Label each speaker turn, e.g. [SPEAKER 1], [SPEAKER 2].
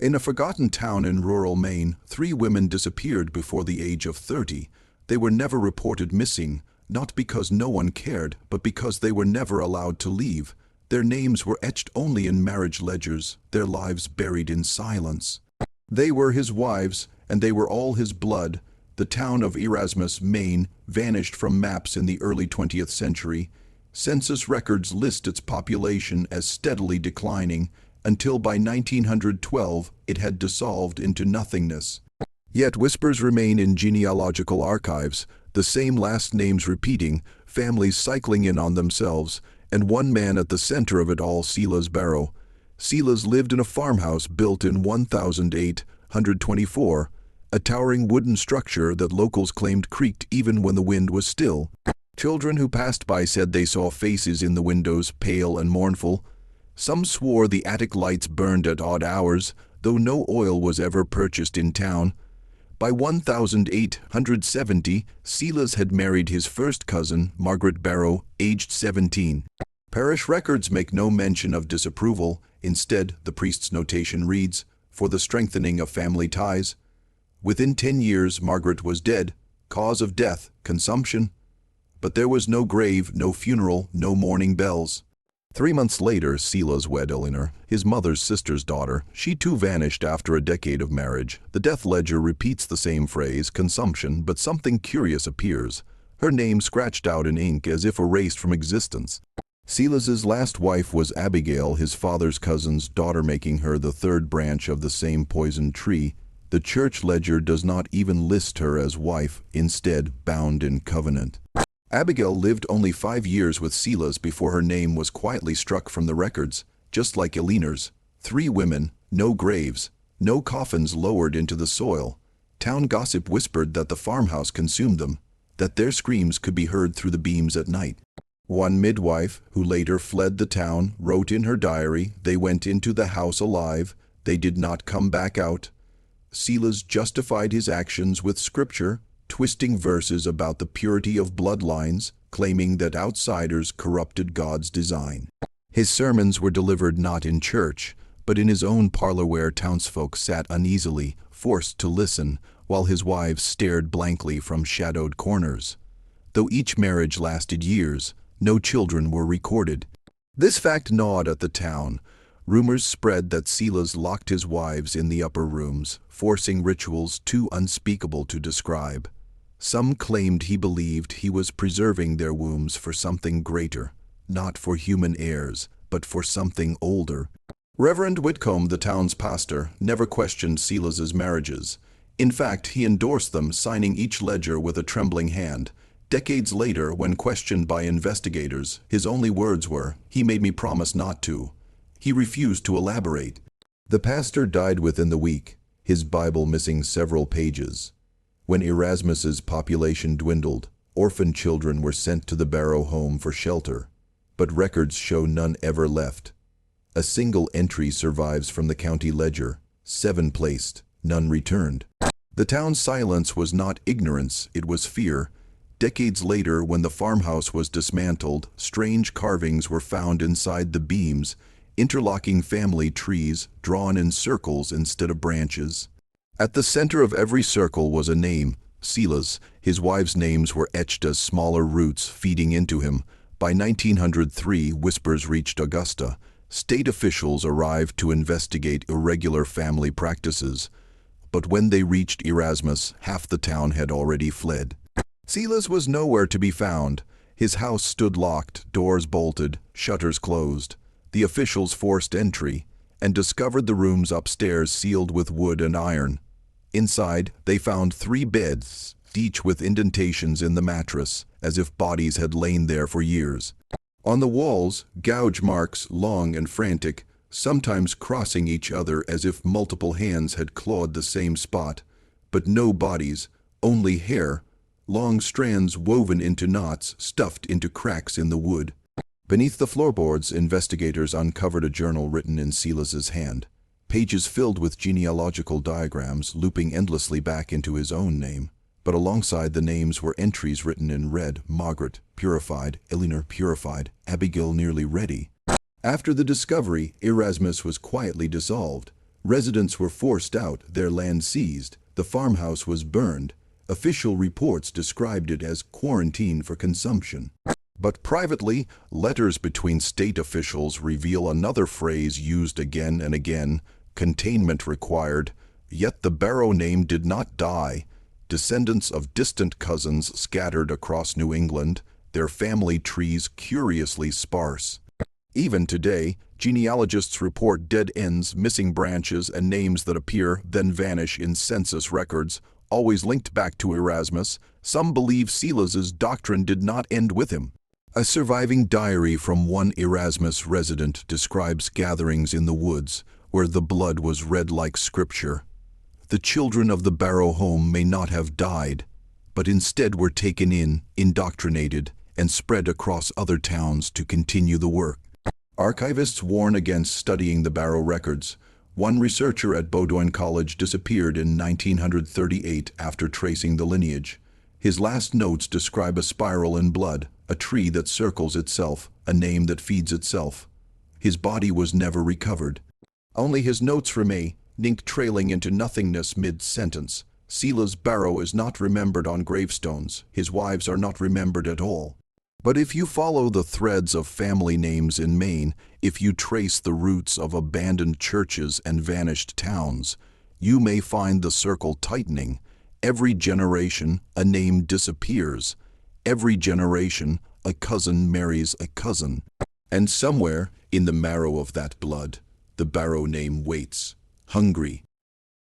[SPEAKER 1] In a forgotten town in rural Maine, 3 women disappeared before the age of 30. They were never reported missing, not because no one cared, but because they were never allowed to leave. Their names were etched only in marriage ledgers, their lives buried in silence. They were his wives, and they were all his blood. The town of Erasmus, Maine, vanished from maps in the early 20th century. Census records list its population as steadily declining, until by 1912 it had dissolved into nothingness. Yet whispers remain in genealogical archives, the same last names repeating, families cycling in on themselves, and one man at the center of it all, Silas Barrow. Silas lived in a farmhouse built in 1824, a towering wooden structure that locals claimed creaked even when the wind was still. Children who passed by said they saw faces in the windows, pale and mournful. Some swore the attic lights burned at odd hours, though no oil was ever purchased in town. By 1870, Silas had married his first cousin, Margaret Barrow, aged 17. Parish records make no mention of disapproval. Instead, the priest's notation reads, "For the strengthening of family ties." Within 10 years, Margaret was dead. Cause of death, consumption. But there was no grave, no funeral, no mourning bells. 3 months later, Silas wed Eleanor, his mother's sister's daughter. She too vanished after a decade of marriage. The death ledger repeats the same phrase, consumption, but something curious appears. Her name scratched out in ink as if erased from existence. Silas's last wife was Abigail, his father's cousin's daughter, making her the 3rd branch of the same poison tree. The church ledger does not even list her as wife, instead bound in covenant. Abigail lived only 5 years with Silas before her name was quietly struck from the records, just like Eleanor's. 3 women, no graves, no coffins lowered into the soil. Town gossip whispered that the farmhouse consumed them, that their screams could be heard through the beams at night. One midwife, who later fled the town, wrote in her diary, "They went into the house alive, they did not come back out." Silas justified his actions with scripture, twisting verses about the purity of bloodlines, claiming that outsiders corrupted God's design. His sermons were delivered not in church, but in his own parlor where townsfolk sat uneasily, forced to listen, while his wives stared blankly from shadowed corners. Though each marriage lasted years, no children were recorded. This fact gnawed at the town. Rumors spread that Silas locked his wives in the upper rooms, forcing rituals too unspeakable to describe. Some claimed he believed he was preserving their wombs for something greater, not for human heirs, but for something older. Reverend Whitcomb, the town's pastor, never questioned Silas's marriages. In fact, he endorsed them, signing each ledger with a trembling hand. Decades later, when questioned by investigators, his only words were, "He made me promise not to." He refused to elaborate. The pastor died within the week, his Bible missing several pages. When Erasmus's population dwindled, orphan children were sent to the Barrow home for shelter, but records show none ever left. A single entry survives from the county ledger, 7 placed, none returned. The town's silence was not ignorance, it was fear. Decades later, when the farmhouse was dismantled, strange carvings were found inside the beams, interlocking family trees drawn in circles instead of branches. At the center of every circle was a name, Silas. His wives' names were etched as smaller roots feeding into him. By 1903, whispers reached Augusta. State officials arrived to investigate irregular family practices. But when they reached Erasmus, half the town had already fled. Silas was nowhere to be found. His house stood locked, doors bolted, shutters closed. The officials forced entry and discovered the rooms upstairs sealed with wood and iron. Inside, they found 3 beds, each with indentations in the mattress, as if bodies had lain there for years. On the walls, gouge marks, long and frantic, sometimes crossing each other as if multiple hands had clawed the same spot. But no bodies, only hair, long strands woven into knots, stuffed into cracks in the wood. Beneath the floorboards, investigators uncovered a journal written in Silas's hand, pages filled with genealogical diagrams looping endlessly back into his own name. But alongside the names were entries written in red: Margaret, purified; Eleanor, purified; Abigail, nearly ready. After the discovery, Erasmus was quietly dissolved. Residents were forced out, their land seized, the farmhouse was burned. Official reports described it as quarantine for consumption. But privately, letters between state officials reveal another phrase used again and again: containment required. Yet the Barrow name did not die. Descendants of distant cousins scattered across New England, their family trees curiously sparse. Even today, genealogists report dead ends, missing branches, and names that appear, then vanish in census records, always linked back to Erasmus. Some believe Silas's doctrine did not end with him. A surviving diary from one Erasmus resident describes gatherings in the woods where the blood was read like scripture. The children of the Barrow home may not have died, but instead were taken in, indoctrinated, and spread across other towns to continue the work. Archivists warn against studying the Barrow records. One researcher at Bowdoin College disappeared in 1938 after tracing the lineage. His last notes describe a spiral in blood, a tree that circles itself, a name that feeds itself. His body was never recovered. Only his notes remain, ink trailing into nothingness mid-sentence. Silas Barrow is not remembered on gravestones. His wives are not remembered at all. But if you follow the threads of family names in Maine, if you trace the roots of abandoned churches and vanished towns, you may find the circle tightening. Every generation, a name disappears. Every generation, a cousin marries a cousin. And somewhere, in the marrow of that blood, the Barrow name waits, hungry,